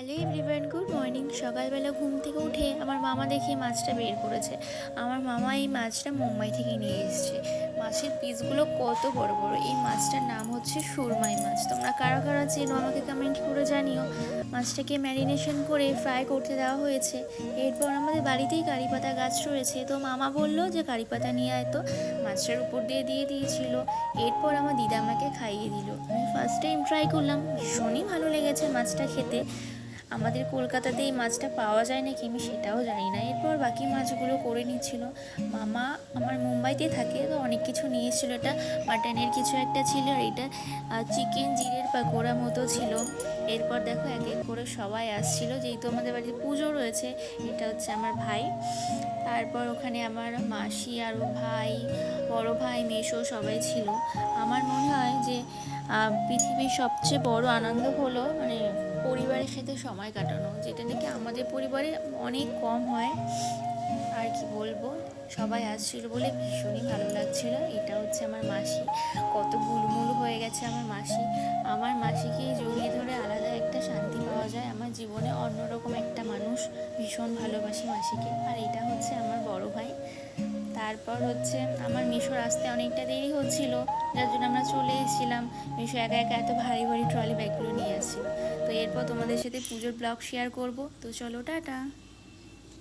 Hello everyone, good morning. সকালবেলা ঘুম থেকে উঠে আমার মামা দেখি মাছটা বের করেছে। আমার মামা এই মাছটা মুম্বাই থেকে নিয়ে এসেছে। মাছের পিসগুলো কত বড় বড়। এই মাছটার নাম হচ্ছে সুরমাই মাছ। তোমরা কারা কারা চেনো আমাকে কমেন্ট করে জানিও। মাছটাকে ম্যারিনেশন করে ফ্রাই করতে দেওয়া হয়েছে। এরপর আমাদের বাড়িতেই কারি পাতা গাছ রয়েছে, তো মামা বললো যে কারি পাতা নিয়ে আয়, তো মাছটার উপর দিয়ে দিয়ে দিয়েছিল। এরপর আমার দিদা আমাকে খাইয়ে দিল। আমি ফার্স্ট টাইম ট্রাই করলাম, ভীষণই ভালো লেগেছে মাছটা খেতে। আমাদের কলকাতাতে এই মাছটা পাওয়া যায় নাকি আমি সেটাও জানি না। এরপর বাকি মাছগুলো করে নিচ্ছিল মামা। আমার মুম্বাইতে থাকে, তো অনেক কিছু নিয়ে এসেছিলো। এটা মাটনের কিছু একটা ছিল, আর এটা চিকেন জিরের পাকোড়া মতো ছিল। এরপর দেখো এক এক করে সবাই আসছিল, যেহেতু আমাদের বাড়িতে পুজো রয়েছে। এটা হচ্ছে আমার ভাই, তারপর ওখানে আমার মাসি আর ভাই, বড় ভাই, মেসো সবাই ছিল। আমার মনে হয় যে পৃথিবীর সবচেয়ে বড় আনন্দ হলো মানে পরিবারের সাথে সময় কাটানো, যেটা নাকি আমাদের পরিবারে অনেক কম হয়। আর কি বলবো, সবাই আসছিল বলে ভীষণই ভালো লাগছিল। এটা হচ্ছে আমার মাসি, কত গুলমুল হয়ে গেছে আমার মাসি। আমার মাসিকে জড়িয়ে ধরে আলাদা একটা শান্তি পাওয়া যায়। আমার জীবনে অন্যরকম একটা মানুষ, ভীষণ ভালোবাসি মাসিকে। আর এটা হচ্ছে আমার বড় ভাই। তারপর হচ্ছে আমার মিশোর আসতে অনেকটা দেরি হচ্ছিল, যার জন্য আমরা চলে এসেছিলাম। মিশো একা একা এত ভারী ভারী ট্রলি ব্যাগগুলো নিয়ে আসছিল। তো এরপর তোমাদের সাথে পুজোর ব্লগ শেয়ার করব, তো চলো টাটা।